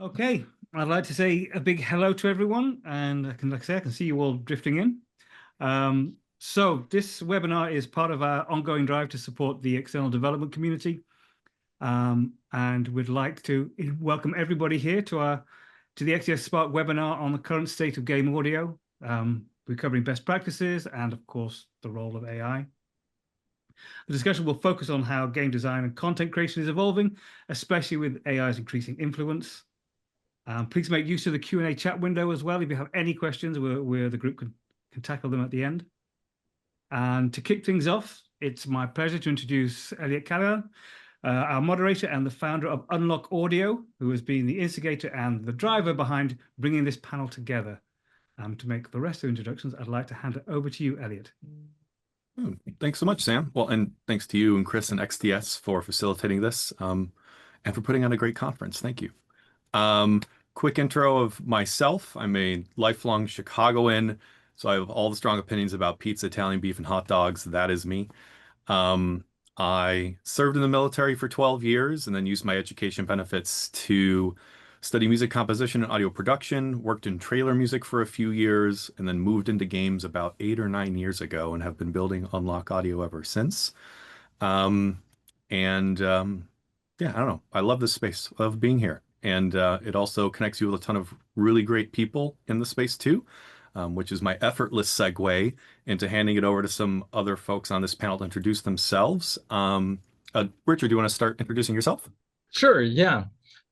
Okay, I'd like to say a big hello to everyone, and like I say, I can see you all drifting in. So this webinar is part of our ongoing drive to support the external development community, and we'd like to welcome everybody here to the XDS Spark webinar on the current state of game audio. We're covering best practices and, of course, the role of AI. The discussion will focus on how game design and content creation is evolving, especially with AI's increasing influence. Please make use of the Q&A chat window as well. If you have any questions, the group can tackle them at the end. And to kick things off, it's my pleasure to introduce Elliot Callighan, our moderator and the founder of Unlock Audio, who has been the instigator and the driver behind bringing this panel together. To make the rest of the introductions, I'd like to hand it over to you, Elliot. Thanks so much, Sam. Well, and thanks to you and Chris and XDS for facilitating this and for putting on a great conference. Thank you. Quick intro of myself. I'm a lifelong Chicagoan, so I have all the strong opinions about pizza, Italian beef, and hot dogs. That is me. I served in the military for 12 years and then used my education benefits to study music composition and audio production, worked in trailer music for a few years, and then moved into games about 8 or 9 years ago and have been building Unlock Audio ever since. Yeah, I don't know. I love this space. I love being here. And it also connects you with a ton of really great people in the space too, which is my effortless segue into handing it over to some other folks on this panel to introduce themselves. Richard, do you want to start introducing yourself? Sure, yeah.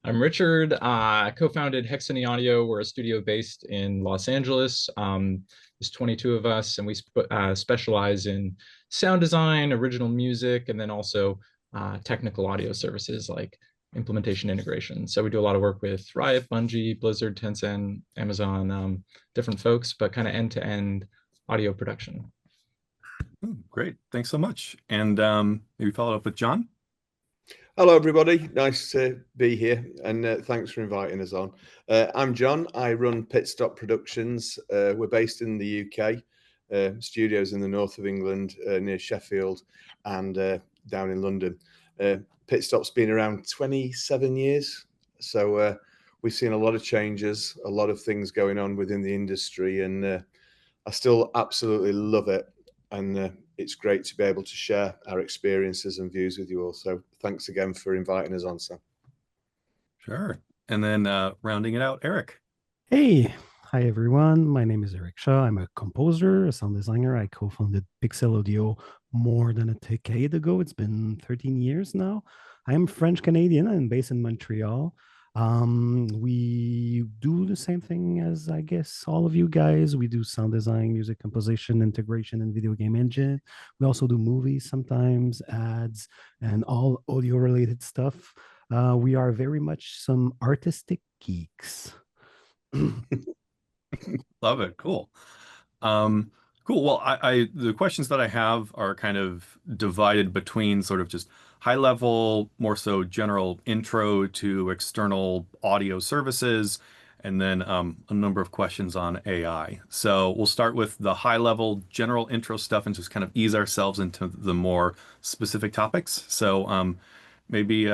I'm Richard. I co-founded Hexany Audio. We're a studio based in Los Angeles. There's 22 of us, and we specialize in sound design, original music, and then also technical audio services like implementation integration. So we do a lot of work with Riot, Bungie, Blizzard, Tencent, Amazon, different folks, but kind of end-to-end audio production. Great. Thanks so much. And maybe follow up with John. Hello, everybody. Nice to be here, and thanks for inviting us on. I'm John. I run Pitstop Productions. We're based in the UK, studios in the north of England, near Sheffield, and down in London. Pitstop's been around 27 years, so we've seen a lot of changes, a lot of things going on within the industry, and I still absolutely love it. And it's great to be able to share our experiences and views with you all. So thanks again for inviting us on, Sam. Sure. And then rounding it out, Eric. Hey, hi everyone. My name is Eric Shaw. I'm a composer, a sound designer. I co-founded Pixel Audio more than a decade ago. It's been 13 years now. I'm French Canadian. I'm based in Montreal. We do the same thing as, I guess, all of you guys. We do sound design, music composition, integration, and video game engine. We also do movies sometimes, ads, and all audio related stuff. We are very much some artistic geeks. Love it. Cool. Cool. Well, the questions that I have are kind of divided between sort of just high level, more so general intro to external audio services, and then a number of questions on AI. So we'll start with the high level general intro stuff and just kind of ease ourselves into the more specific topics. So maybe,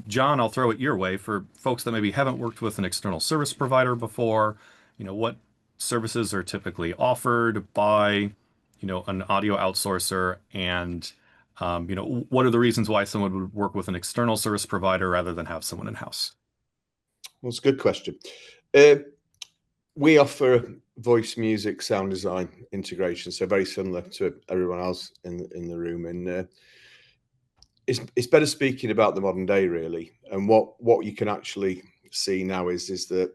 John, I'll throw it your way for folks that maybe haven't worked with an external service provider before. What services are typically offered by, an audio outsourcer, and, what are the reasons why someone would work with an external service provider rather than have someone in-house? Well, it's a good question. We offer voice, music, sound design integration, so very similar to everyone else in the room. And it's better speaking about the modern day, really. And what you can actually see now is that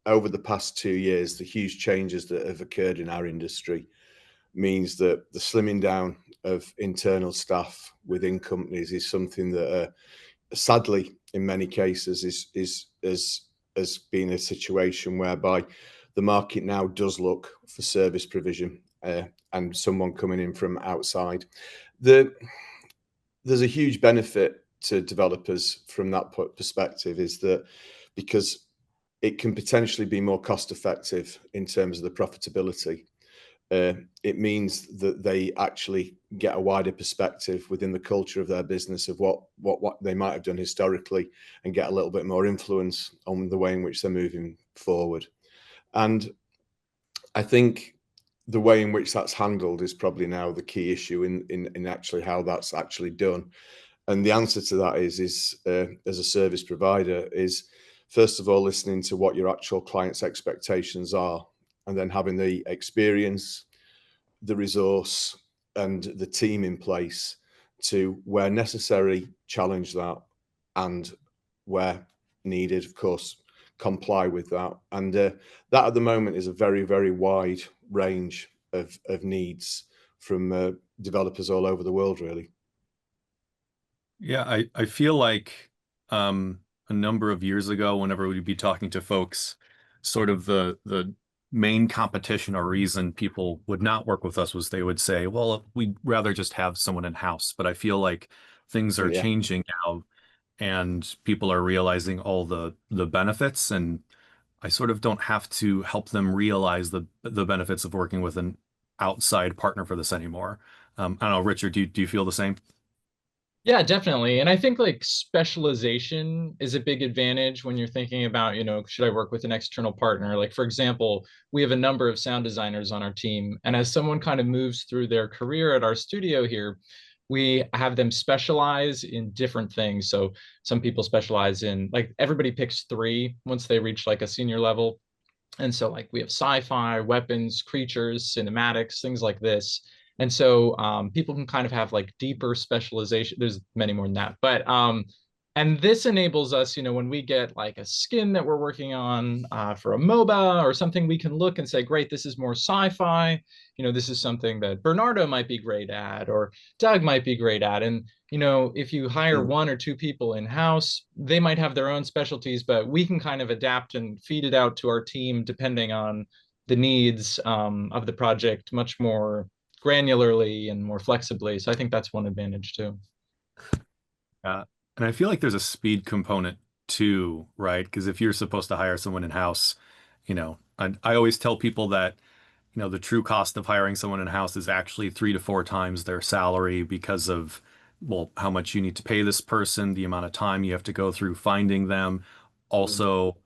over the past 2 years, the huge changes that have occurred in our industry means that the slimming down of internal staff within companies is something that, sadly, in many cases, has been a situation whereby the market now does look for service provision and someone coming in from outside. There's a huge benefit to developers from that perspective, is that because it can potentially be more cost effective in terms of the profitability. it means that they actually get a wider perspective within the culture of their business of what they might have done historically, and get a little bit more influence on the way in which they're moving forward. And I think the way in which that's handled is probably now the key issue in actually how that's actually done. And the answer to that is as a service provider, is first of all listening to what your actual client's expectations are, and then having the experience, the resource, and the team in place to, where necessary, challenge that, and where needed, of course, comply with that. And that at the moment is a very, very wide range of needs from developers all over the world, really. Yeah, I feel like a number of years ago, whenever we'd be talking to folks, sort of the main competition or reason people would not work with us was they would say, well, we'd rather just have someone in-house. But I feel like things are changing now, and people are realizing all the benefits, and I sort of don't have to help them realize the benefits of working with an outside partner for this anymore. I don't know, Richard, do you feel the same? Yeah, definitely. And I think like specialization is a big advantage when you're thinking about, should I work with an external partner? Like, for example, we have a number of sound designers on our team. And as someone kind of moves through their career at our studio here, we have them specialize in different things. So some people specialize in, like, everybody picks 3 once they reach like a senior level. And so like we have sci-fi, weapons, creatures, cinematics, things like this. And so people can kind of have like deeper specialization. There's many more than that, but and this enables us, when we get like a skin that we're working on for a MOBA or something, we can look and say, great, this is more sci-fi. This is something that Bernardo might be great at, or Doug might be great at. And if you hire 1 or 2 people in-house, they might have their own specialties, but we can kind of adapt and feed it out to our team depending on the needs of the project much more granularly and more flexibly. So I think that's one advantage too. And I feel like there's a speed component too, right? Because if you're supposed to hire someone in-house, I always tell people that, the true cost of hiring someone in-house is actually 3 to 4 times their salary, because of, well, how much you need to pay this person, the amount of time you have to go through finding them. Also,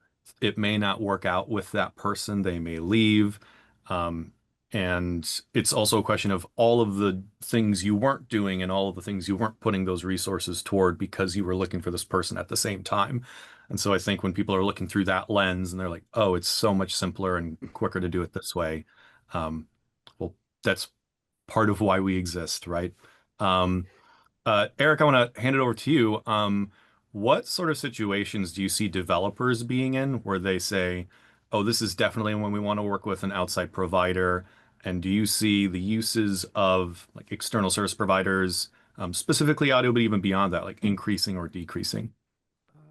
it may not work out with that person. They may leave. And it's also a question of all of the things you weren't doing and all of the things you weren't putting those resources toward because you were looking for this person at the same time. And so I think when people are looking through that lens and they're like, oh, it's so much simpler and quicker to do it this way. Well, that's part of why we exist, right? Eric, I want to hand it over to you. What sort of situations do you see developers being in where they say, oh, this is definitely when we want to work with an outside provider? And do you see the uses of like external service providers, specifically audio, but even beyond that, like increasing or decreasing?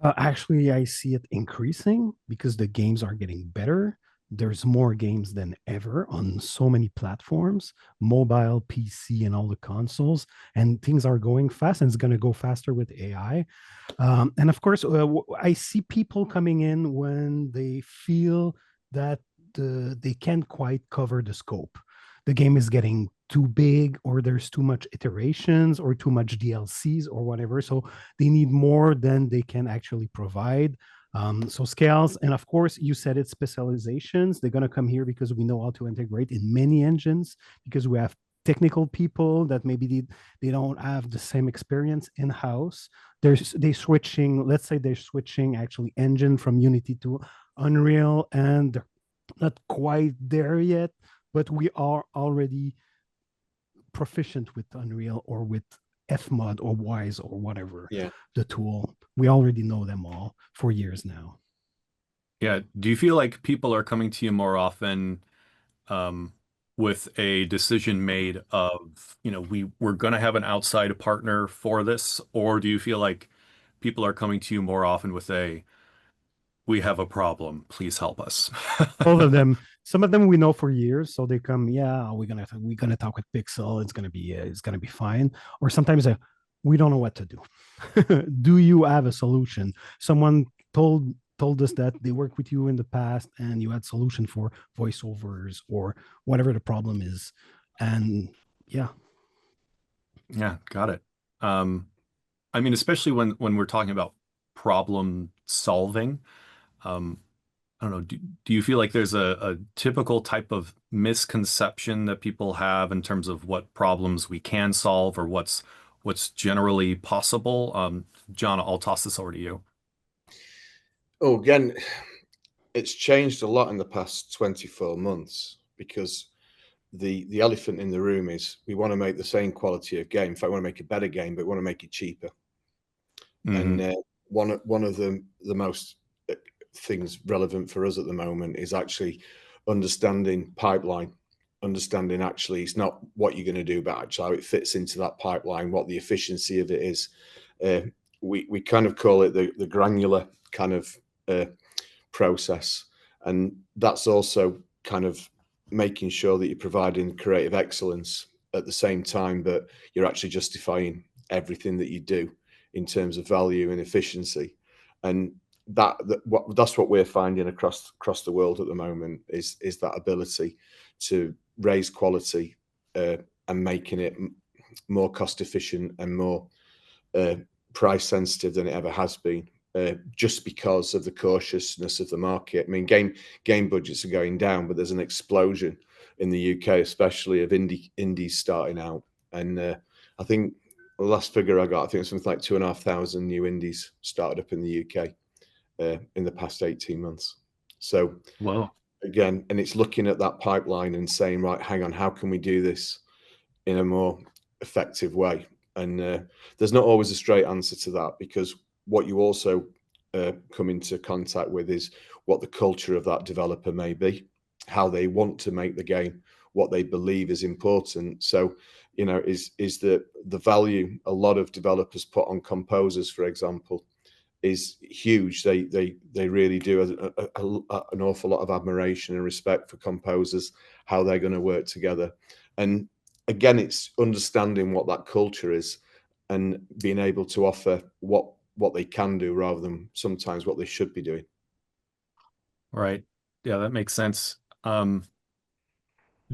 Actually, I see it increasing because the games are getting better. There's more games than ever on so many platforms, mobile, PC, and all the consoles, and things are going fast, and it's going to go faster with AI. And of course, I see people coming in when they feel that they can't quite cover the scope. The game is getting too big, or there's too much iterations, or too much DLCs, or whatever. So they need more than they can actually provide. So scales, and of course, you said it, specializations. They're going to come here because we know how to integrate in many engines, because we have technical people that maybe they don't have the same experience in-house. They switching, let's say they're switching actually engine from Unity to Unreal, and they're not quite there yet, but we are already proficient with Unreal or with Fmod or Wise or whatever the tool. We already know them all for years now. Yeah. Do you feel like people are coming to you more often with a decision made of, we're going to have an outside partner for this? Or do you feel like people are coming to you more often with we have a problem, please help us? All of them. Some of them we know for years, so they come, yeah, we're gonna talk with Pixel. It's gonna be fine. Or sometimes we don't know what to do. Do you have a solution? Someone told told us that they worked with you in the past and you had solution for voiceovers or whatever the problem is. And yeah. Yeah, got it. I mean, especially when we're talking about problem solving, I don't know, do you feel like there's a typical type of misconception that people have in terms of what problems we can solve or what's generally possible? John, I'll toss this over to you. Oh, again, it's changed a lot in the past 24 months because the elephant in the room is we want to make the same quality of game. In fact, we want to make a better game, but we want to make it cheaper. Mhm. And one of the most things relevant for us at the moment is actually understanding pipeline, understanding actually it's not what you're going to do, but actually how it fits into that pipeline, what the efficiency of it is. We kind of call it the granular kind of process, and that's also kind of making sure that you're providing creative excellence at the same time, but you're actually justifying everything that you do in terms of value and efficiency. And that's what we're finding across the world at the moment is that ability to raise quality and making it more cost efficient and more price sensitive than it ever has been, just because of the cautiousness of the market. I mean, game budgets are going down, but there's an explosion in the UK, especially of indies starting out. And I think the last figure I got, I think it was something like 2,500 new indies started up in the UK in the past 18 months. So Whoa. again, and it's looking at that pipeline and saying, right, hang on, how can we do this in a more effective way? And there's not always a straight answer to that, because what you also come into contact with is what the culture of that developer may be, how they want to make the game, what they believe is important. So, you know, is the value a lot of developers put on composers, for example, is huge. They really do an awful lot of admiration and respect for composers, how they're going to work together. And again, it's understanding what that culture is and being able to offer what they can do rather than sometimes what they should be doing. Right. Yeah, that makes sense. Do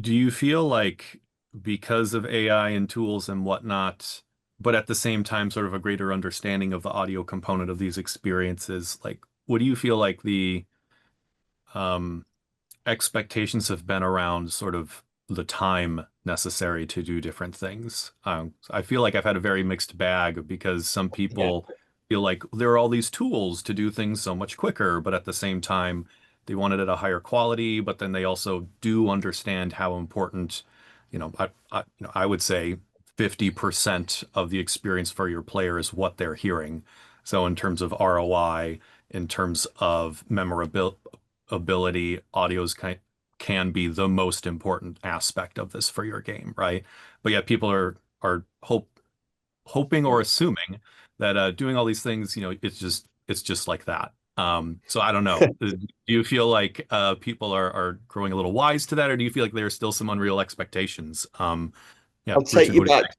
you feel like because of AI and tools and whatnot, but at the same time, sort of a greater understanding of the audio component of these experiences, like, what do you feel like the um, expectations have been around sort of the time necessary to do different things? I feel like I've had a very mixed bag because some people feel like there are all these tools to do things so much quicker, but at the same time, they want it at a higher quality, but then they also do understand how important, I would say 50% of the experience for your player is what they're hearing. So in terms of ROI, in terms of memorability, audios can be the most important aspect of this for your game, right? But yet people are hoping or assuming that doing all these things, it's just like that. So I don't know. Do you feel like people are growing a little wise to that, or do you feel like there are still some unreal expectations? Yeah, I'll take Richard, you what do you back. think?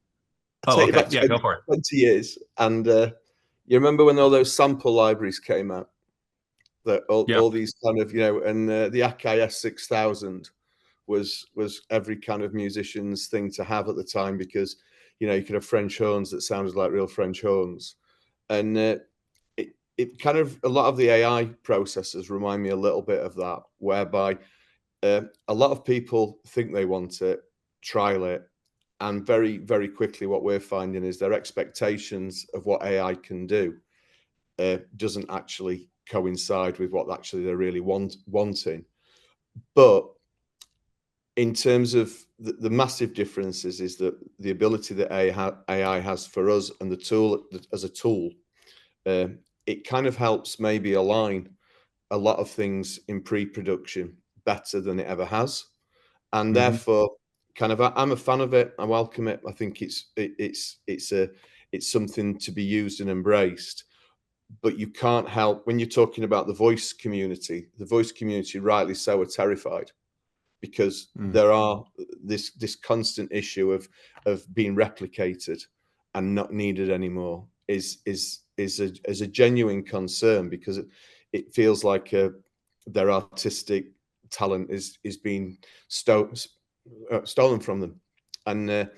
I'll Oh, take you okay. back Yeah, go for it. 20 years, and you remember when all those sample libraries came out? That Yeah. all these kind of, and the Akai S6000 was every kind of musician's thing to have at the time, because you could have French horns that sounded like real French horns. And it kind of, a lot of the AI processors remind me a little bit of that, whereby a lot of people think they want it, trial it, and very, very quickly what we're finding is their expectations of what AI can do doesn't actually coincide with what actually they're really wanting. But in terms of the massive differences is that the ability that AI has for us, and the tool as a tool, it kind of helps maybe align a lot of things in pre-production better than it ever has. And therefore, kind of, I'm a fan of it. I welcome it. I think it's something to be used and embraced. But you can't help, when you're talking about the voice community, rightly so, are terrified, because there are this constant issue of being replicated and not needed anymore is a genuine concern, because it feels like their artistic talent is being stolen from them, and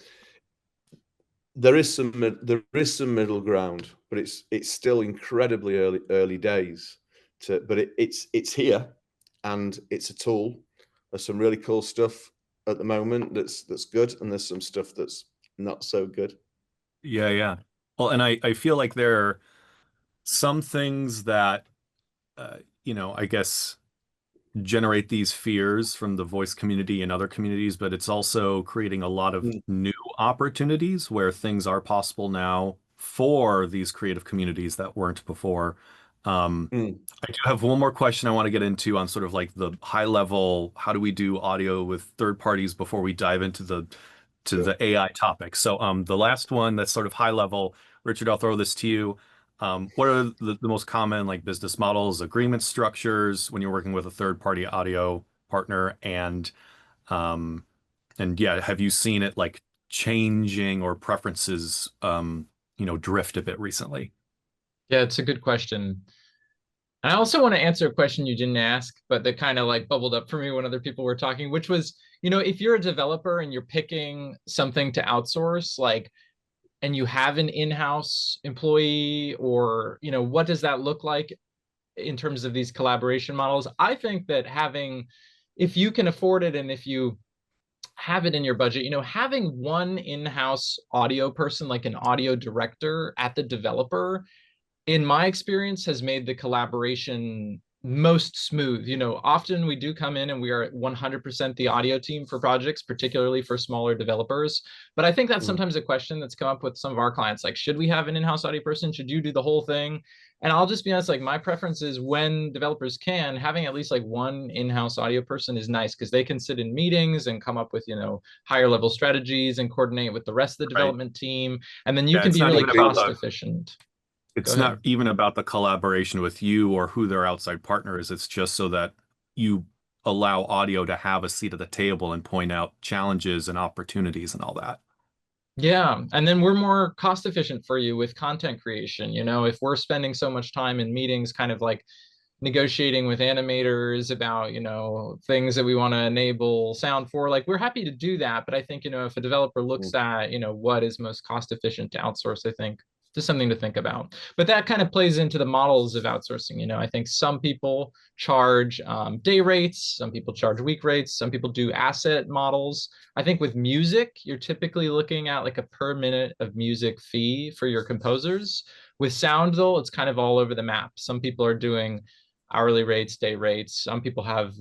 there is some middle ground, but it's still incredibly early days. But it's here, and it's a tool. There's some really cool stuff at the moment that's good, and there's some stuff that's not so good. Yeah, yeah. Well, and I feel like there are some things that I guess generate these fears from the voice community and other communities, but it's also creating a lot of new opportunities where things are possible now for these creative communities that weren't before. I do have one more question I want to get into on sort of like the high level, how do we do audio with third parties before we dive into the AI topic. So the last one that's sort of high level, Richard, I'll throw this to you. What are the most common like business models, agreement structures when you're working with a third party audio partner? And yeah, have you seen it like changing or preferences drift a bit recently? Yeah, it's a good question. And I also want to answer a question you didn't ask, but that kind of like bubbled up for me when other people were talking, which was, if you're a developer and you're picking something to outsource, like, and you have an in-house employee, or, what does that look like in terms of these collaboration models? I think that if you can afford it and if you have it in your budget, having one in-house audio person, like an audio director at the developer, in my experience, has made the collaboration most smooth. Often we do come in and we are at 100% the audio team for projects, particularly for smaller developers. But I think that's sometimes a question that's come up with some of our clients, like, should we have an in-house audio person? Should you do the whole thing? And I'll just be honest, like, my preference is, when developers can, having at least like one in-house audio person is nice, because they can sit in meetings and come up with, higher level strategies and coordinate with the rest of the development team. And then you can be really cost efficient. It's not even about the collaboration with you or who their outside partner is. It's just so that you allow audio to have a seat at the table and point out challenges and opportunities and all that. Yeah. And then we're more cost efficient for you with content creation. If we're spending so much time in meetings, kind of like negotiating with animators about, things that we want to enable sound for, like, we're happy to do that. But I think, if a developer looks at, what is most cost efficient to outsource, I think just something to think about. But that kind of plays into the models of outsourcing. I think some people charge day rates, some people charge week rates, some people do asset models. I think with music, you're typically looking at like a per minute of music fee for your composers. With sound, though, it's kind of all over the map. Some people are doing hourly rates, day rates. Some people have,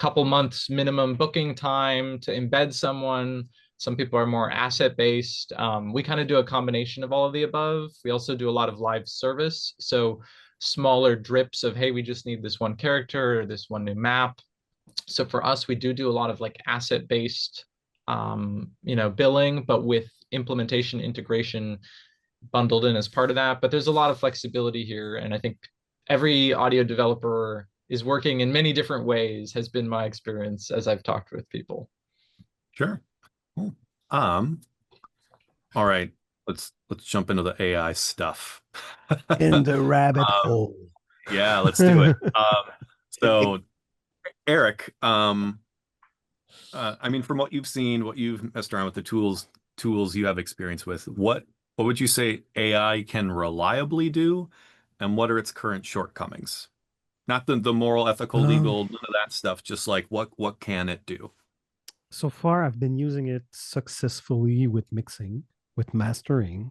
couple months minimum booking time to embed someone. Some people are more asset-based. We kind of do a combination of all of the above. We also do a lot of live service. So smaller drips of, hey, we just need this one character or this one new map. So for us, we do a lot of like asset-based, billing, but with implementation integration bundled in as part of that. But there's a lot of flexibility here. And I think every audio developer is working in many different ways, has been my experience as I've talked with people. Sure. Cool. All right, let's jump into the AI stuff. In the rabbit hole. Yeah, let's do it. So Eric, I mean, from what you've seen, what you've messed around with, the tools you have experience with, what would you say AI can reliably do, and what are its current shortcomings? Not the moral, ethical, legal, none of that stuff, just like what can it do? So far, I've been using it successfully with mixing, with mastering,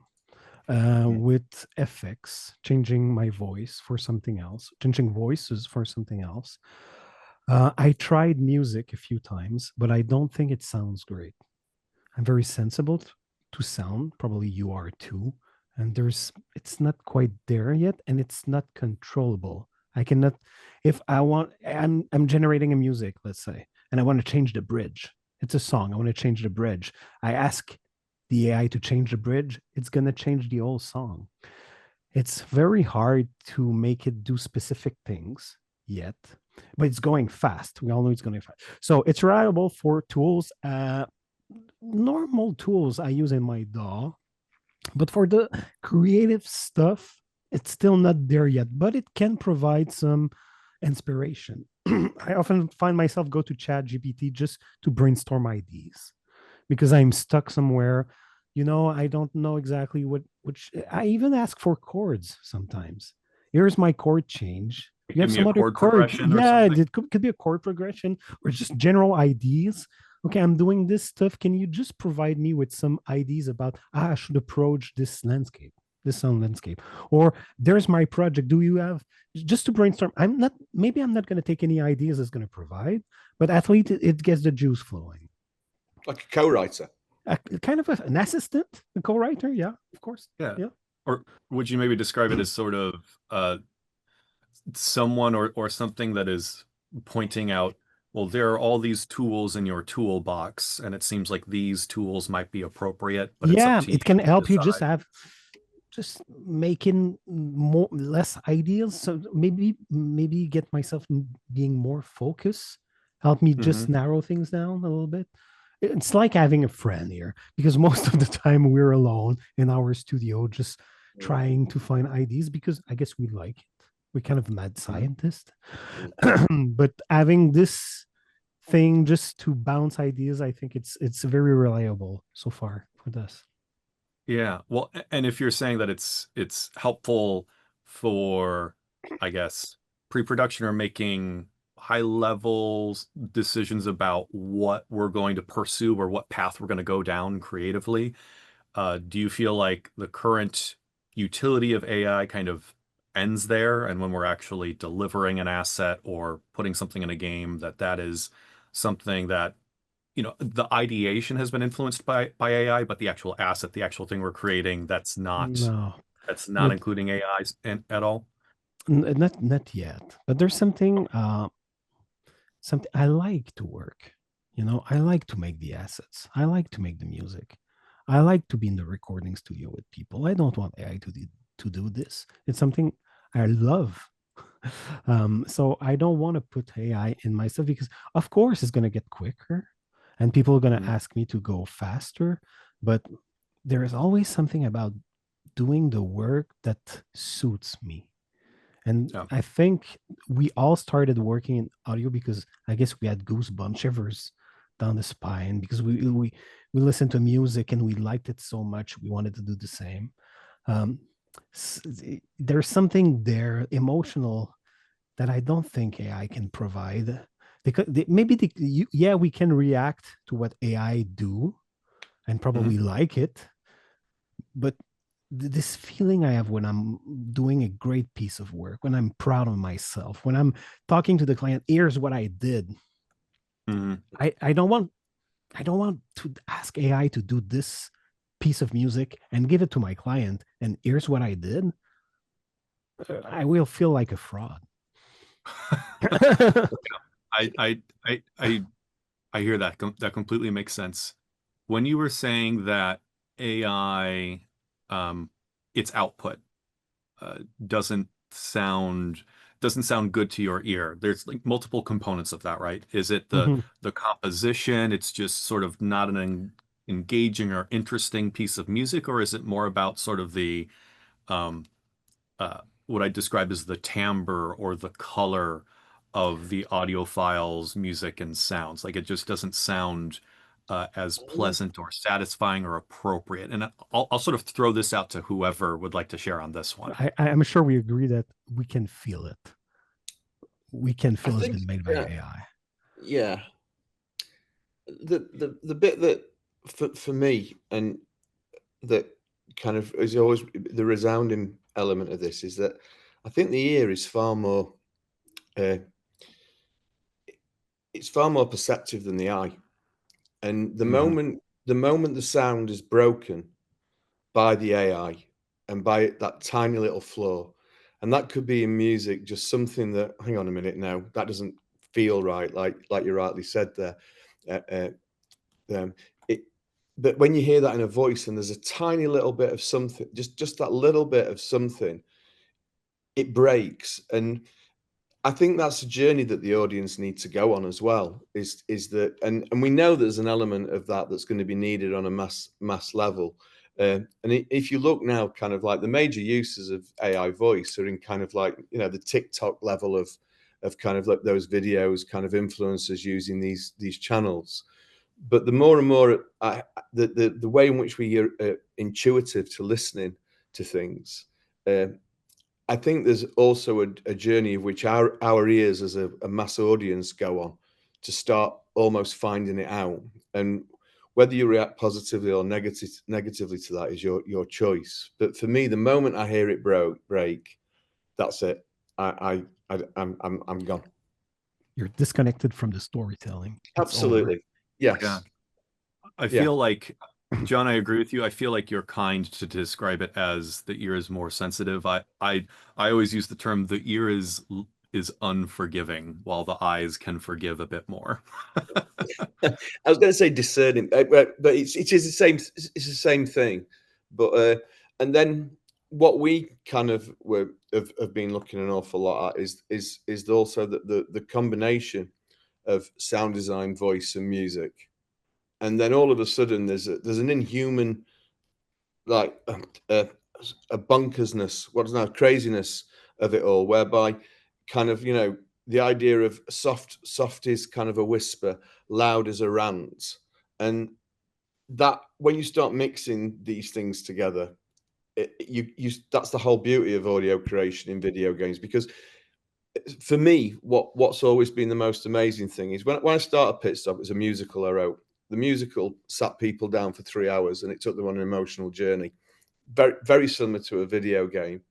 with effects, changing my voice for something else, changing voices for something else. I tried music a few times, but I don't think it sounds great. I'm very sensible to sound, probably you are too, and it's not quite there yet, and it's not controllable. I cannot, if I want, I'm generating a music, let's say, and I want to change the bridge. It's a song. I want to change the bridge. I ask the AI to change the bridge. It's going to change the whole song. It's very hard to make it do specific things yet, but it's going fast. We all know it's going fast. So it's reliable for tools, normal tools I use in my DAW. But for the creative stuff, it's still not there yet, but it can provide some inspiration. I often find myself go to Chat GPT just to brainstorm ideas because I'm stuck somewhere. I don't know exactly which I even ask for chords sometimes. Here's my chord change. You Give have me some a other chord chord. progression or Yeah, something. it could be a chord progression or just general ideas. Okay, I'm doing this stuff. Can you just provide me with some ideas about I should approach this landscape, this sound landscape? Or there's my project. Do you have just to brainstorm? Maybe I'm not going to take any ideas it's going to provide, but at least it gets the juice flowing. Like a co-writer. Kind of an assistant, a co-writer. Yeah, of course. Yeah. Yeah. Or would you maybe describe it as sort of someone or something that is pointing out, well, there are all these tools in your toolbox, and it seems like these tools might be appropriate, but it's up Yeah, to you it can to help you just decide. making less ideas. So maybe get myself being more focused, help me just Mhm. narrow things down a little bit. It's like having a friend here because most of the time we're alone in our studio just trying to find ideas because I guess we like it. We're kind of mad scientists. But having this thing just to bounce ideas, I think it's very reliable so far with us. Yeah. Well, and if you're saying that it's helpful for, I guess, pre-production or making high level decisions about what we're going to pursue or what path we're going to go down creatively, do you feel like the current utility of AI kind of ends there, and when we're actually delivering an asset or putting something in a game, that is something that, the ideation has been influenced by AI, but the actual asset, the actual thing we're creating, No, that's not but including AI at all? not yet. But there's something I like to work. I like to make the assets. I like to make the music. I like to be in the recording studio with people. I don't want AI to do this. It's something I love. So I don't want to put AI in my stuff because, of course, it's going to get quicker, and people are going to Mhm. ask me to go faster. But there is always something about doing the work that suits me. And Yeah. I think we all started working in audio because I guess we had goosebumps, shivers down the spine because we listened to music and we liked it so much we wanted to do the same. Um, there's something there emotional that I don't think AI can provide. Because yeah, we can react to what AI do and Mhm. probably like it, but this feeling I have when I'm doing a great piece of work, when I'm proud of myself, when I'm talking to the client, here's what I did. Mhm. I don't want to ask AI to do this piece of music and give it to my client and here's what I did. I will feel like a fraud. I I I I I hear that. That completely makes sense. When you were saying that AI, its output uh, doesn't sound doesn't sound good to your ear. There's like multiple components of that, right? Is it the Mhm. the composition? It's just sort of not an engaging or interesting piece of music, or is it more about sort of the um, what I describe as the timbre or the color of the audio files, music, and sounds? Like it just doesn't sound as pleasant or satisfying or appropriate. And I'll sort of throw this out to whoever would like to share on this one. I'm sure we agree that we can feel it. We can I feel it's think, been made by yeah, AI. yeah. The bit that for me and that kind of is always the resounding element of this is that I think the ear is far more uh, it's far more perceptive than the eye. And Hmm. the moment the sound is broken by the AI and by that tiny little flaw, and that could be in music, just something that, hang on a minute now, that doesn't feel right, like you rightly said there. Uh, uh, it, but when you hear that in a voice and there's a tiny little bit of something, just that little bit of something, it breaks. And I think that's a journey that the audience need to go on as well. Is that, and we know there's an element of that that's going to be needed on a mass level. If you look now, kind of like the major uses of AI voice are in kind of like, you know, the TikTok level of kind of like those videos, kind of influencers using these channels. But the more and more, the way in which we are intuitive to listening to things, I think there's also a journey of which our ears as a mass audience go on to start almost finding it out. And whether you react positively or negatively to that is your choice. But for me, the moment I hear it break, that's it. I'm gone. You're disconnected from the storytelling. It's Absolutely. over. Yes. Yeah. I feel like, John, I agree with you. I feel like you're kind to describe it as the ear is more sensitive. I always use the term the ear is unforgiving, while the eyes can forgive a bit more. I was going to say discerning, but it is the same. It's the same thing. But and then what we kind of have been looking an awful lot at is also the combination of sound design, voice, and music. And then all of a sudden, there's an inhuman, like a bonkersness, what's now craziness of it all, whereby kind of, you know, the idea of soft is kind of a whisper, loud as a rant, and that when you start mixing these things together, that's the whole beauty of audio creation in video games. Because for me, what's always been the most amazing thing is when I started Pitstop, it was a musical I wrote. The musical sat people down for 3 hours and it took them on an emotional journey, very, very similar to a video game.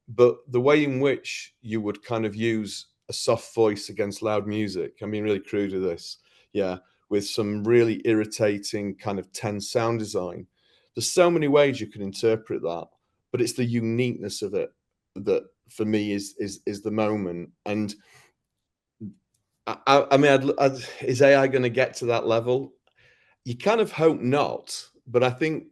But the way in which you would kind of use a soft voice against loud music, I'm being really crude with this, yeah, with some really irritating kind of tense sound design. There's so many ways you can interpret that, but it's the uniqueness of it that for me is the moment. And I mean, is AI going to get to that level? You kind of hope not, but I think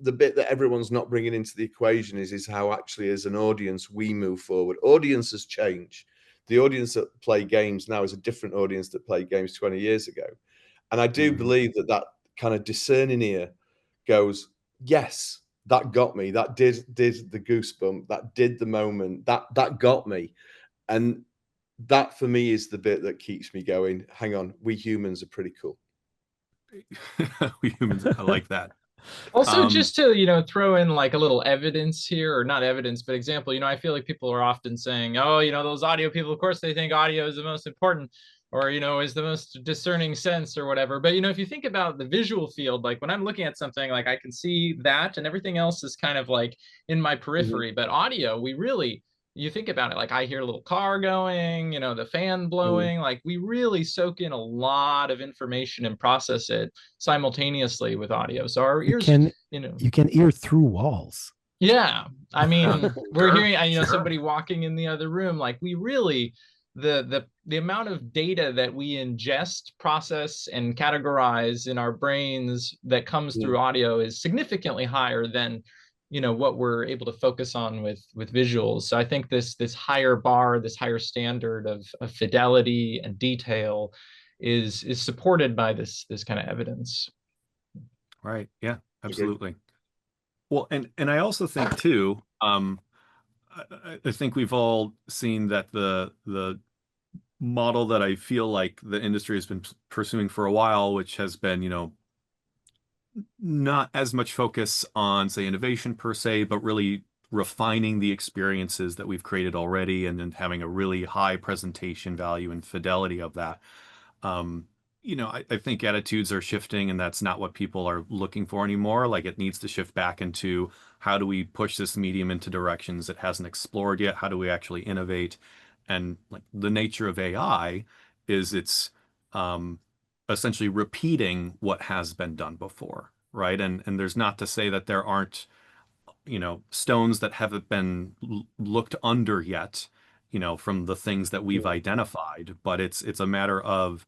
the bit that everyone's not bringing into the equation is how actually as an audience we move forward. Audiences change. The audience that play games now is a different audience that played games 20 years ago. And I do believe that kind of discerning ear goes, yes, that got me. That did the goosebump. That did the moment. That got me. And that for me is the bit that keeps me going. Hang on, we humans are pretty cool. We humans, I like that. Also, just to, you know, throw in like a little evidence here, or not evidence, but example, you know, I feel like people are often saying, oh, you know, those audio people, of course, they think audio is the most important, or, you know, is the most discerning sense or whatever. But, you know, if you think about the visual field, like when I'm looking at something, like I can see that and everything else is kind of like in my periphery. But audio, we really, you think about it, like I hear a little car going, you know, the fan blowing, like we really soak in a lot of information and process it simultaneously with audio. So our ears, you know, you can hear through walls. Yeah. I mean, we're hearing, you know, somebody walking in the other room, like we really, the amount of data that we ingest, process, and categorize in our brains that comes through audio is significantly higher than, you know, what we're able to focus on with visuals. So I think this higher bar, this higher standard of fidelity and detail is supported by this kind of evidence. Right. Yeah, absolutely. Well, and I also think too, I think we've all seen that the model that I feel like the industry has been pursuing for a while, which has been, you know, not as much focus on, say, innovation per se, but really refining the experiences that we've created already and then having a really high presentation value and fidelity of that. You know, I think attitudes are shifting and that's not what people are looking for anymore. Like it needs to shift back into how do we push this medium into directions it hasn't explored yet? How do we actually innovate? And like the nature of AI is it's essentially repeating what has been done before, right? And there's not to say that there aren't, you know, stones that haven't been looked under yet, you know, from the things that we've identified, but it's a matter of,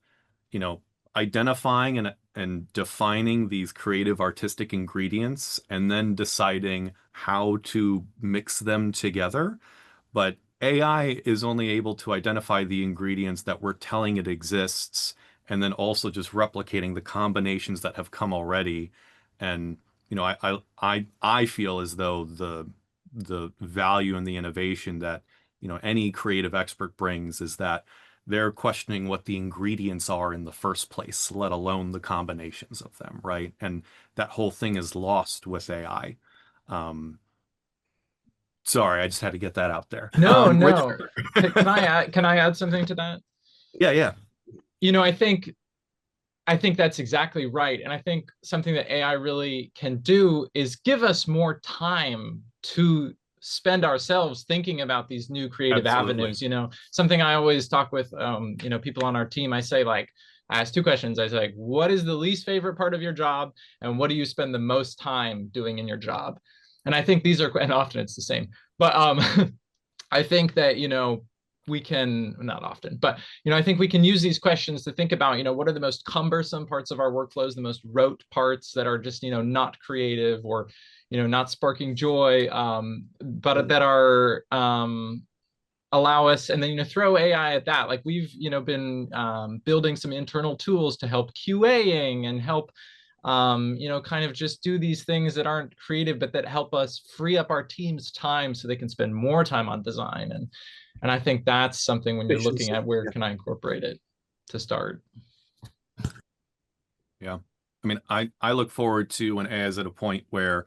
you know, identifying and defining these creative artistic ingredients and then deciding how to mix them together. But AI is only able to identify the ingredients that we're telling it exists and then also just replicating the combinations that have come already. And, you know, I feel as though the value and the innovation that, you know, any creative expert brings is that they're questioning what the ingredients are in the first place, let alone the combinations of them, right? And that whole thing is lost with AI. Sorry, I just had to get that out there. No, Which, no. Can I add something to that? yeah. You know, I think that's exactly right. And I think something that AI really can do is give us more time to spend ourselves thinking about these new creative Absolutely. avenues. You know, something I always talk with, you know, people on our team, I say, like, I ask two questions. I say, like, what is the least favorite part of your job? And what do you spend the most time doing in your job? And I think these are, and often it's the same, but I think that, you know, we can, not often, but, you know, I think we can use these questions to think about, you know, what are the most cumbersome parts of our workflows, the most rote parts that are just, you know, not creative or, you know, not sparking joy, but that are, allow us, and then, you know, throw AI at that. Like we've, you know, been building some internal tools to help QAing and help, you know, kind of just do these things that aren't creative, but that help us free up our team's time so they can spend more time on design. And I think that's something when you're looking at where can I incorporate it to start. Yeah. I mean, I look forward to when AI is at a point where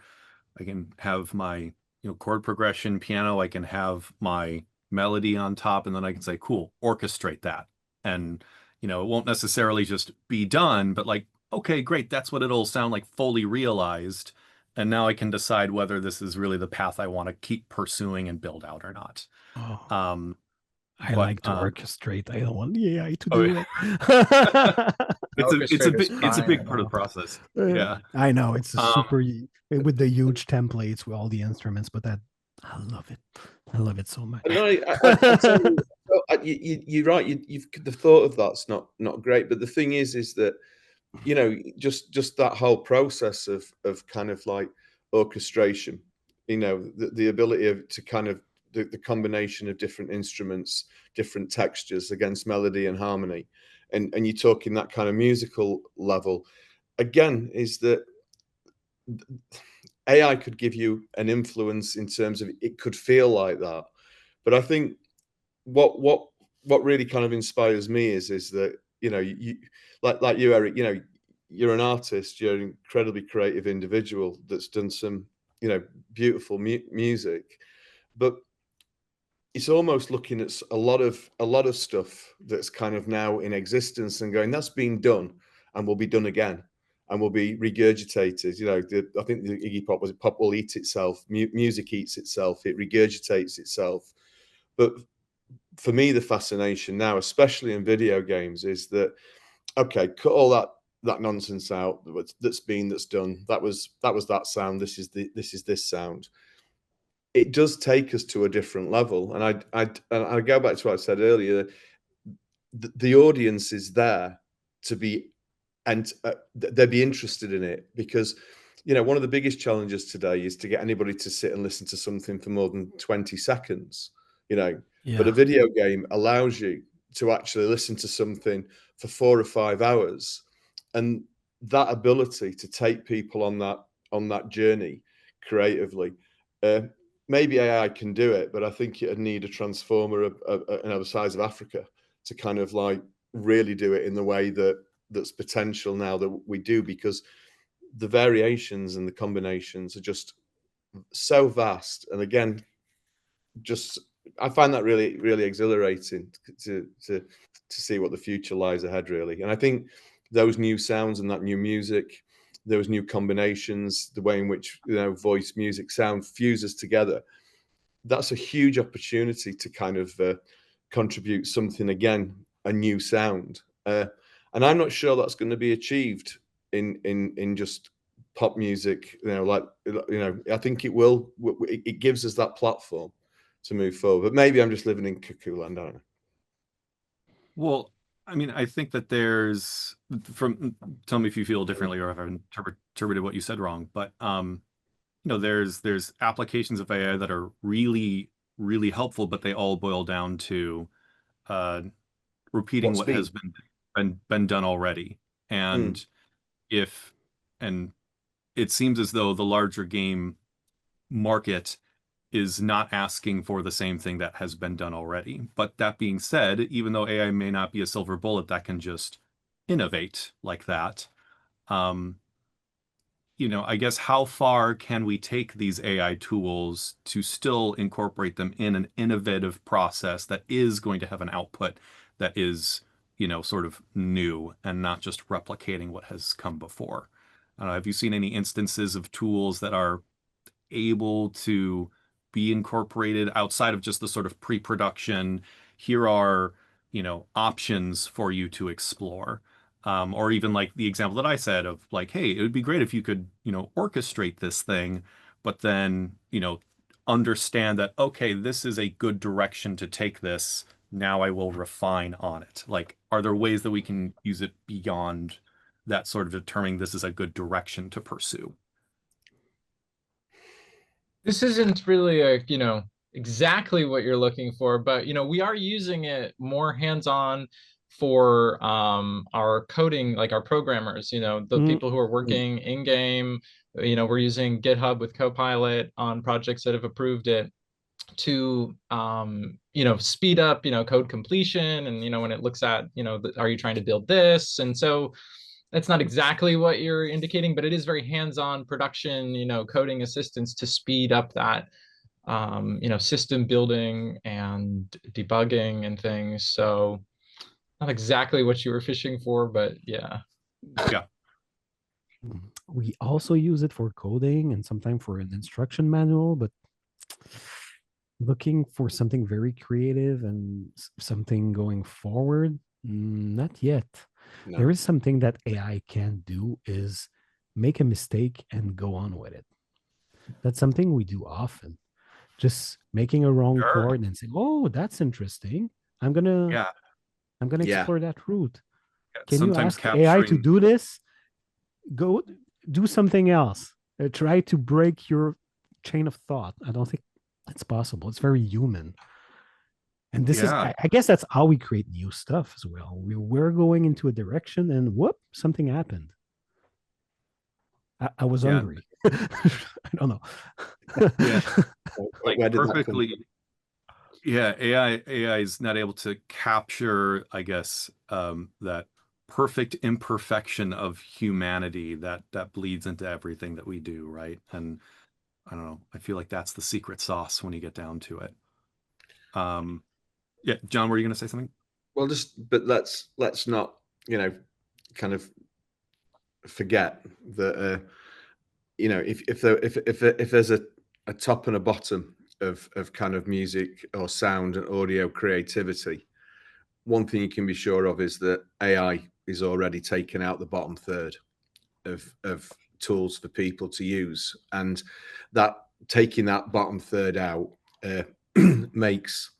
I can have my, you know, chord progression piano, I can have my melody on top, and then I can say, cool, orchestrate that. And, you know, it won't necessarily just be done, but like, okay, great, that's what it'll sound like fully realized. And now I can decide whether this is really the path I want to keep pursuing and build out or not. Oh, I But like to orchestrate. I don't want the AI to oh, do yeah. it. It's a big part of the process. Yeah. I know it's a super with the huge templates with all the instruments, but that I love it. I love it so much. No, you're right. You've the thought of that's not great, but the thing is that, you know, just that whole process of kind of like orchestration, you know, the ability to kind of the combination of different instruments, different textures against melody and harmony, and you're talking that kind of musical level, again, is that AI could give you an influence in terms of it could feel like that, but I think what really kind of inspires me is that, you know, you like you, Eric, you know, you're an artist, you're an incredibly creative individual that's done some, you know, beautiful music, but it's almost looking at a lot of stuff that's kind of now in existence and going, that's been done and will be done again and will be regurgitated. You know, I think the Iggy Pop was pop will eat itself, music eats itself, it regurgitates itself. But for me, the fascination now, especially in video games, is that, okay, cut all that nonsense out that's done. That was that sound. This is this sound. It does take us to a different level, and I go back to what I said earlier. The audience is there to be, and they'd be interested in it because, you know, one of the biggest challenges today is to get anybody to sit and listen to something for more than 20 seconds. You know, but a video game allows you to actually listen to something for 4 or 5 hours, and that ability to take people on that journey creatively. Maybe AI can do it, but I think it'd need a transformer the size of Africa to kind of like really do it in the way that's potential now that we do, because the variations and the combinations are just so vast. And again, just I find that really, really exhilarating to see what the future lies ahead, really. And I think those new sounds and that new music, those new combinations, the way in which, you know, voice, music, sound fuses together, that's a huge opportunity to kind of contribute something, again, a new sound. And I'm not sure that's going to be achieved in just pop music. You know, like, you know, I think it will. It gives us that platform to move forward. But maybe I'm just living in cuckoo land. I don't know. Well, I mean, I think that there's tell me if you feel differently or if I've interpreted what you said wrong, but you know, there's applications of AI that are really, really helpful, but they all boil down to repeating what has been done already. And if and it seems as though the larger game market is not asking for the same thing that has been done already. But that being said, even though AI may not be a silver bullet that can just innovate like that, you know, I guess how far can we take these AI tools to still incorporate them in an innovative process that is going to have an output that is, you know, sort of new and not just replicating what has come before? Have you seen any instances of tools that are able to be incorporated outside of just the sort of pre-production, here are, you know, options for you to explore? Or even like the example that I said of like, hey, it would be great if you could, you know, orchestrate this thing, but then, you know, understand that, okay, this is a good direction to take this. Now I will refine on it. Like, are there ways that we can use it beyond that sort of determining this is a good direction to pursue? This isn't really a, you know, exactly what you're looking for, but, you know, we are using it more hands-on for our coding, like our programmers, you know, the people who are working in-game. You know, we're using GitHub with Copilot on projects that have approved it to, you know, speed up, you know, code completion. And, you know, when it looks at, you know, are you trying to build this? And so that's not exactly what you're indicating, but it is very hands-on production, you know, coding assistance to speed up that, you know, system building and debugging and things. So not exactly what you were fishing for, but yeah. Yeah. We also use it for coding and sometimes for an instruction manual, but looking for something very creative and something going forward, not yet. No. There is something that AI can do is make a mistake and go on with it. That's something we do often. Just making a wrong Sure. chord and saying, "Oh, that's interesting. I'm gonna Yeah. explore that route." Can you Sometimes ask AI to capturing, do this? Go do something else. Try to break your chain of thought. I don't think it's possible. It's very human. And this is, yeah, I guess that's how we create new stuff as well. We're going into a direction and whoop, something happened. I was Yeah. hungry. I don't know. Yeah. Like Where did that come perfectly, yeah, AI is not able to capture, I guess, that perfect imperfection of humanity that bleeds into everything that we do, right? And I don't know, I feel like that's the secret sauce when you get down to it. Yeah, John, were you going to say something? Well, but let's not, you know, kind of forget that, you know, if there's a top and a bottom of kind of music or sound and audio creativity, one thing you can be sure of is that AI is already taking out the bottom third of tools for people to use, and that taking that bottom third out makes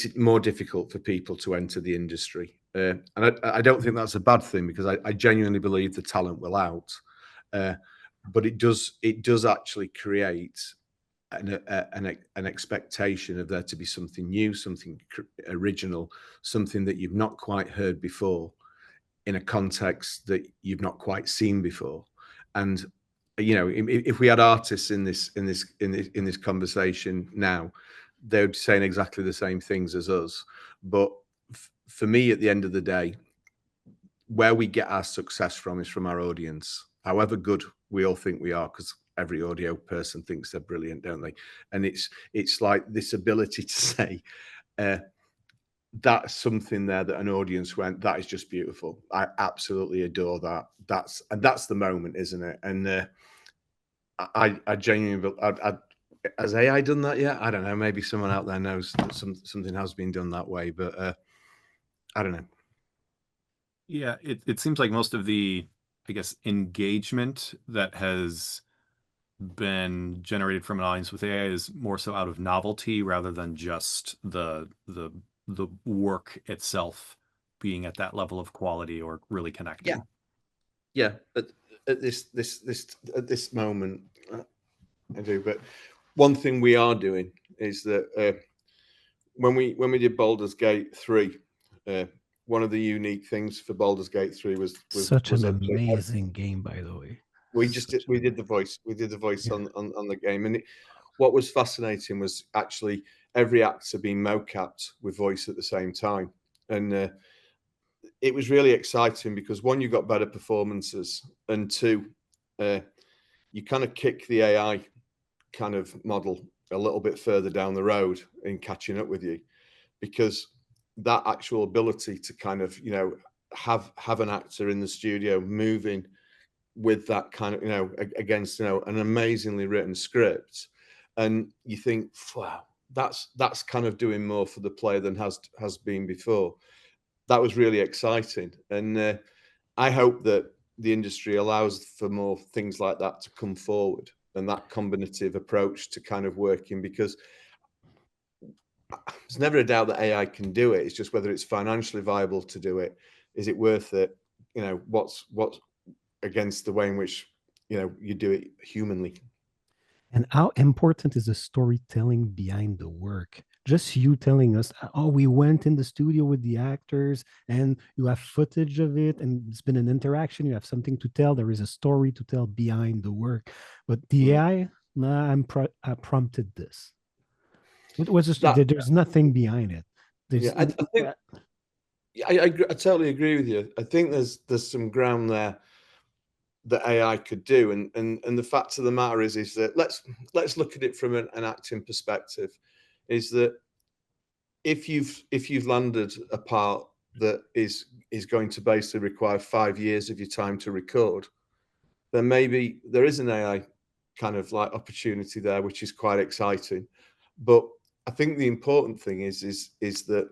it more difficult for people to enter the industry. And I don't think that's a bad thing, because I genuinely believe the talent will out. But it does actually create an expectation of there to be something new, something original, something that you've not quite heard before, in a context that you've not quite seen before. And you know, if we had artists in this conversation now, they would be saying exactly the same things as us. But for me, at the end of the day, where we get our success from is from our audience, however good we all think we are, because every audio person thinks they're brilliant, don't they? And it's like this ability to say, that's something there that an audience went, that is just beautiful. I absolutely adore that. That's the moment, isn't it? And I genuinely, has AI done that yet? I don't know. Maybe someone out there knows that something has been done that way, but I don't know. Yeah, it seems like most of the, I guess, engagement that has been generated from an audience with AI is more so out of novelty rather than just the work itself being at that level of quality or really connecting. Yeah. At this moment, I do. But one thing we are doing is that when we did Baldur's Gate 3, one of the unique things for Baldur's Gate 3 was such an amazing game, by the way. We did the voice. We did the voice on the game, and what was fascinating was actually every actor being mocapped with voice at the same time, and it was really exciting because one, you got better performances, and two, you kind of kick the AI kind of model a little bit further down the road in catching up with you, because that actual ability to kind of, you know, have an actor in the studio moving with that kind of, you know, against, you know, an amazingly written script, and you think, wow, that's kind of doing more for the player than has been before. That was really exciting, and I hope that the industry allows for more things like that to come forward, and that combinative approach to kind of working, because there's never a doubt that AI can do it. It's just whether it's financially viable to do it. Is it worth it? You know, what's against the way in which, you know, you do it humanly. And how important is the storytelling behind the work? Just you telling us, oh, we went in the studio with the actors and you have footage of it and it's been an interaction, you have something to tell, there is a story to tell behind the work. But the AI, nah, I prompted this. It was just, there's nothing behind it. Yeah, I think I totally agree with you. I think there's some ground there that AI could do, and the fact of the matter is that let's look at it from an acting perspective. Is that if you've landed a part that is going to basically require 5 years of your time to record, then maybe there is an AI kind of like opportunity there, which is quite exciting. But I think the important thing is that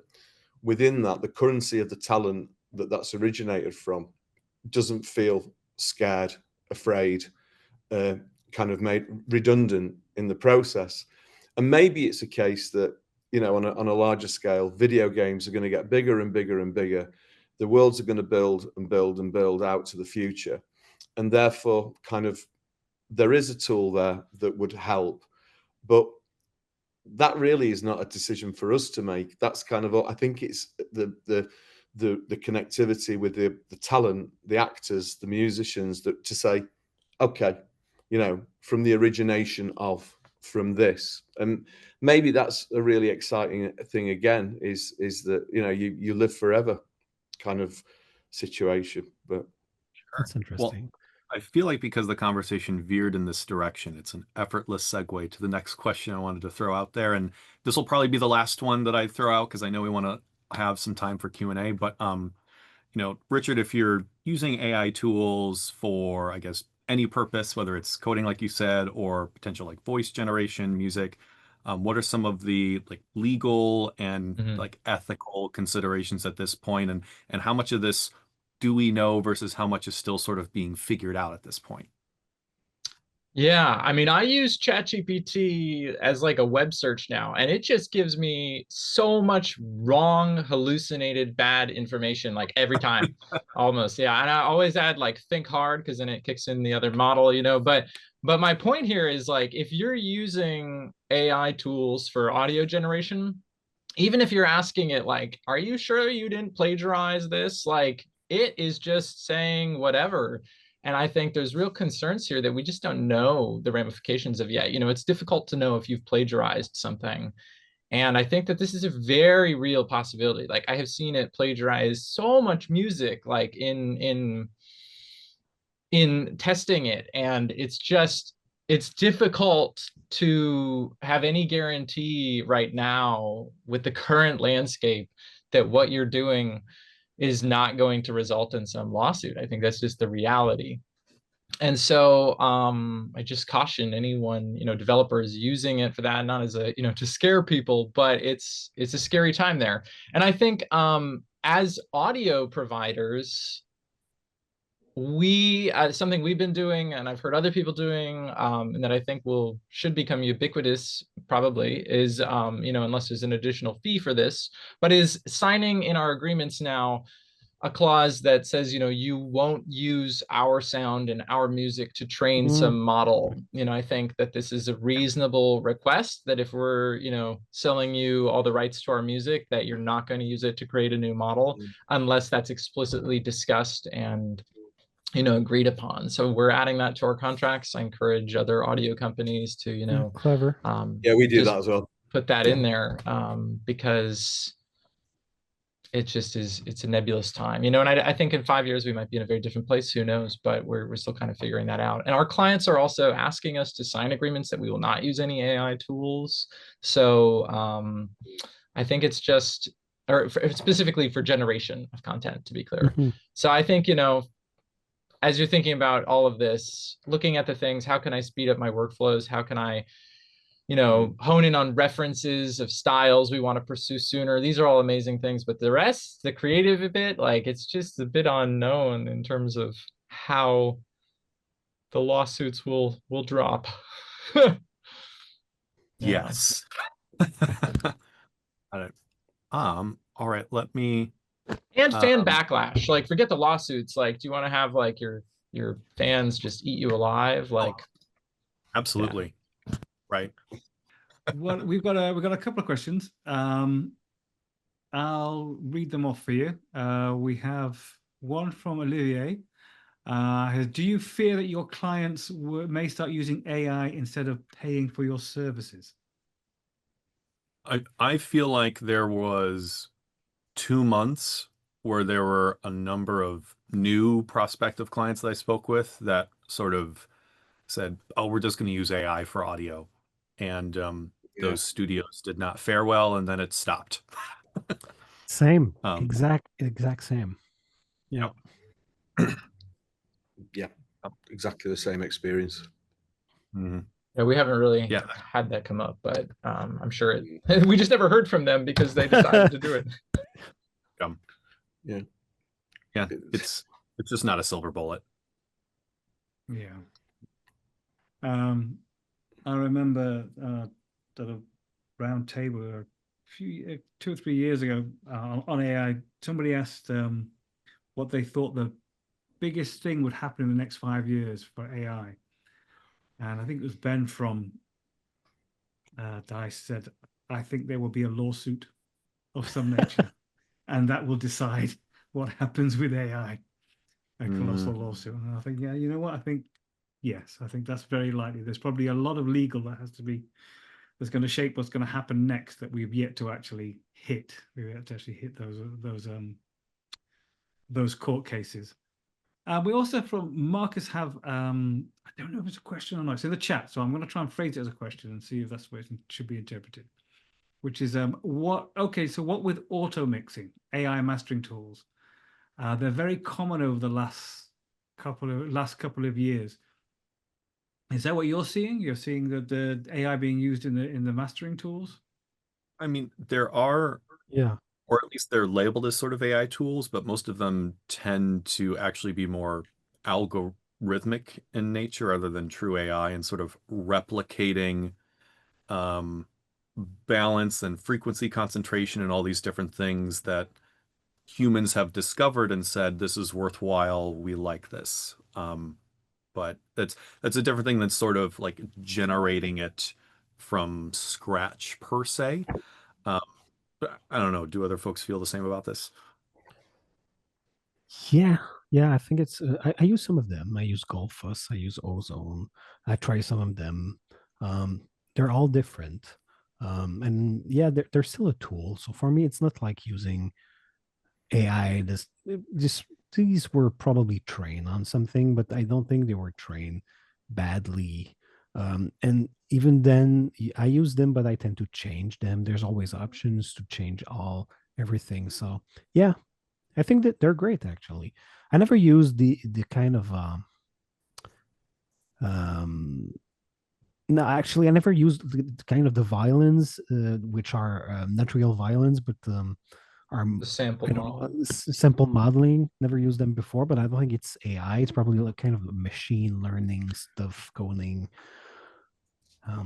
within that, the currency of the talent that's originated from doesn't feel scared, afraid, kind of made redundant in the process. And maybe it's a case that, you know, on a larger scale, video games are going to get bigger and bigger and bigger. The worlds are going to build and build and build out to the future. And therefore, kind of, there is a tool there that would help. But that really is not a decision for us to make. That's kind of, I think it's the connectivity with the talent, the actors, the musicians, that to say, okay, you know, from the origination of, from this, and maybe that's a really exciting thing again, is that, you know, you live forever kind of situation. But that's interesting. Well, I feel like because the conversation veered in this direction, it's an effortless segue to the next question I wanted to throw out there. And this will probably be the last one that I throw out because I know we want to have some time for Q&A. But, you know, Richard, if you're using AI tools for, I guess, any purpose, whether it's coding, like you said, or potential like voice generation, music, what are some of the like legal and like ethical considerations at this point? And how much of this do we know versus how much is still sort of being figured out at this point? Yeah, I mean, I use ChatGPT as like a web search now, and it just gives me so much wrong, hallucinated, bad information like every time, almost. Yeah, and I always add like think hard because then it kicks in the other model, you know. But my point here is like if you're using AI tools for audio generation, even if you're asking it like, are you sure you didn't plagiarize this? Like it is just saying whatever. And I think there's real concerns here that we just don't know the ramifications of yet. You know, it's difficult to know if you've plagiarized something. And I think that this is a very real possibility. Like I have seen it plagiarize so much music, like in testing it. And it's difficult to have any guarantee right now with the current landscape that what you're doing is not going to result in some lawsuit. I think that's just the reality. And so I just caution anyone, you know, developers using it for that, not as a, you know, to scare people, but it's a scary time there. And I think as audio providers, we something we've been doing and I've heard other people doing and that I think should become ubiquitous probably is you know, unless there's an additional fee for this, but is signing in our agreements now a clause that says, you know, you won't use our sound and our music to train some model. You know, I think that this is a reasonable request, that if we're, you know, selling you all the rights to our music, that you're not going to use it to create a new model unless that's explicitly discussed and agreed upon. So we're adding that to our contracts. I encourage other audio companies to, Clever. Yeah, we do just that as well. put that Yeah. in there, because it just it's a nebulous time, and I think in 5 years we might be in a very different place. Who knows? But we're still kind of figuring that out. And our clients are also asking us to sign agreements that we will not use any AI tools. So I think it's just, or specifically for generation of content, to be clear. Mhm. So I think, as you're thinking about all of this, looking at the things, how can I speed up my workflows? How can I hone in on references of styles we want to pursue sooner? These are all amazing things, but the rest, the creative bit, like, it's just a bit unknown in terms of how the lawsuits will drop. Yeah. Yes. Got it. All right, let me And fan um, backlash. Like, forget the lawsuits. Like, do you want to have like your fans just eat you alive? Like, absolutely. Right. Well, we've got a couple of questions. I'll read them off for you. We have one from Olivier. Do you fear that your clients may start using AI instead of paying for your services? I feel like there was 2 months where there were a number of new prospective clients that I spoke with that sort of said, "Oh, we're just going to use AI for audio," and those studios did not fare well, and then it stopped. Same. Um, exact same. Yeah. Yeah, exactly the same experience. mhm. yeah, we haven't really Yeah. had that come up, but I'm sure we just never heard from them because they decided to do it. Yeah. Yeah, it's just not a silver bullet. Yeah. I remember at a round table a few 2 or 3 years ago on AI. Somebody asked what they thought the biggest thing would happen in the next 5 years for AI, and I think it was Ben from DICE said, "I think there will be a lawsuit of some nature, and that will decide what happens with AI, a colossal lawsuit." And I think, yeah, you know what? I think yes, I think that's very likely. There's probably a lot of legal that has to be that's going to shape what's going to happen next that we've yet to actually hit. We've yet to actually hit those court cases. We also from Marcus have I don't know if it's a question or not. It's in the chat, so I'm going to try and phrase it as a question and see if that's the way it should be interpreted. Which is what? Okay, so what with auto mixing, AI mastering tools? They're very common over the last couple of years. Is that what you're seeing? You're seeing the AI being used in the mastering tools? I mean, there are, Yeah. or at least they're labeled as sort of AI tools, but most of them tend to actually be more algorithmic in nature rather than true AI, and sort of replicating balance and frequency concentration and all these different things that humans have discovered and said, this is worthwhile, we like this. But that's a different thing than sort of like generating it from scratch per se. But I don't know. Do other folks feel the same about this? Yeah, I think it's. I use some of them. I use Goldfuss. I use Ozone. I try some of them. They're all different, and yeah, they're still a tool. So for me, it's not like using AI. Just these were probably trained on something, but I don't think they were trained badly. And even then, I use them, but I tend to change them. There's always options to change everything. So yeah, I think that they're great actually. I never used the kind of um no, actually I never used the kind of the violins which are not real violins but are The sample you know model. simple modeling. Never used them before, but I don't think it's AI. It's probably like kind of machine learning stuff going.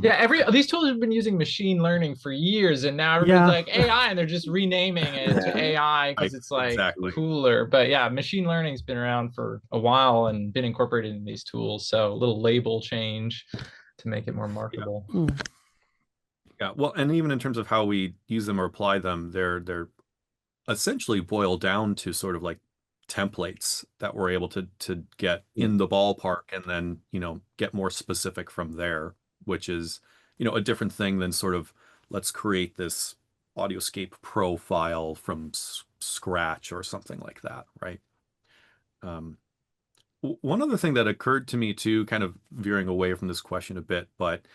Yeah, these tools have been using machine learning for years, and now everybody's Yeah. like AI, and they're just renaming it to AI because it's like Exactly. cooler. But yeah, machine learning's been around for a while and been incorporated in these tools. So a little label change to make it more marketable. Yeah. Well, and even in terms of how we use them or apply them, they're essentially boil down to sort of like templates that we're able to get in the ballpark, and then, get more specific from there, which is, a different thing than sort of, let's create this Audioscape profile from scratch or something like that, right? One other thing that occurred to me too, kind of veering away from this question a bit, but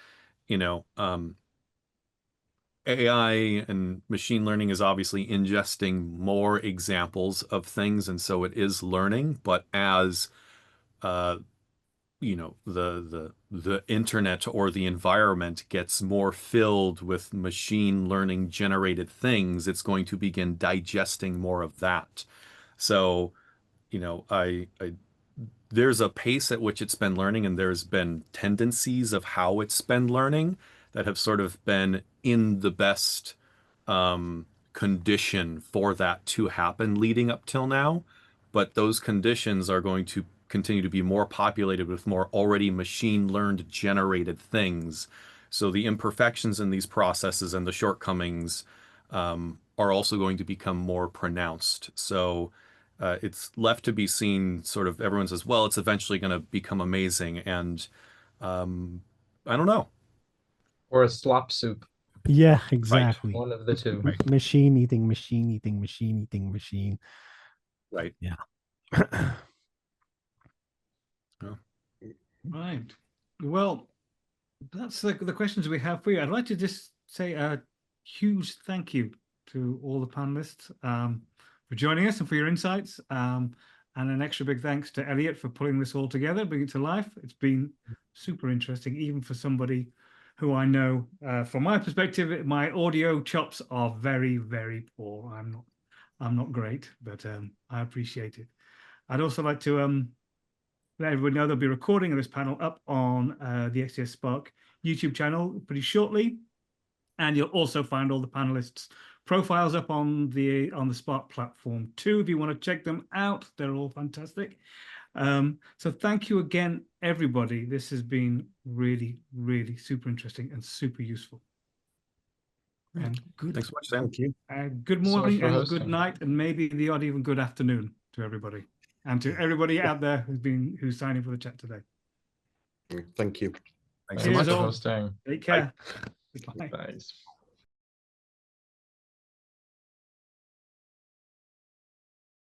AI and machine learning is obviously ingesting more examples of things, and so it is learning. But as the internet or the environment gets more filled with machine learning generated things, it's going to begin digesting more of that. So, I there's a pace at which it's been learning, and there's been tendencies of how it's been learning that have sort of been in the best condition for that to happen leading up till now. But those conditions are going to continue to be more populated with more already machine learned generated things. So the imperfections in these processes and the shortcomings are also going to become more pronounced. So it's left to be seen, sort of, everyone says, well, it's eventually going to become amazing. And I don't know. Or a slop soup. Yeah, exactly. One of the two. Machine eating machine eating machine eating machine. Right. Yeah. Right. Well, that's the questions we have for you. I'd like to just say a huge thank you to all the panelists for joining us and for your insights. And an extra big thanks to Elliot for pulling this all together, bringing it to life. It's been super interesting, even for somebody who I know, from my perspective, my audio chops are very, very poor. I'm not great, but I appreciate it. I'd also like to let everyone know there'll be a recording of this panel up on the XDS Spark YouTube channel pretty shortly. And you'll also find all the panelists' profiles up on the Spark platform too, if you want to check them out. They're all fantastic. So thank you again, everybody. This has been really, really super interesting and super useful. And good. Thanks so much, Sam. Thank you. Good So much morning for and hosting. good night, and maybe the odd even good afternoon to everybody, and to everybody out there who's signing for the chat today. Thank you. Thanks so Cheers much. for all. hosting. Take care. Bye. Thanks.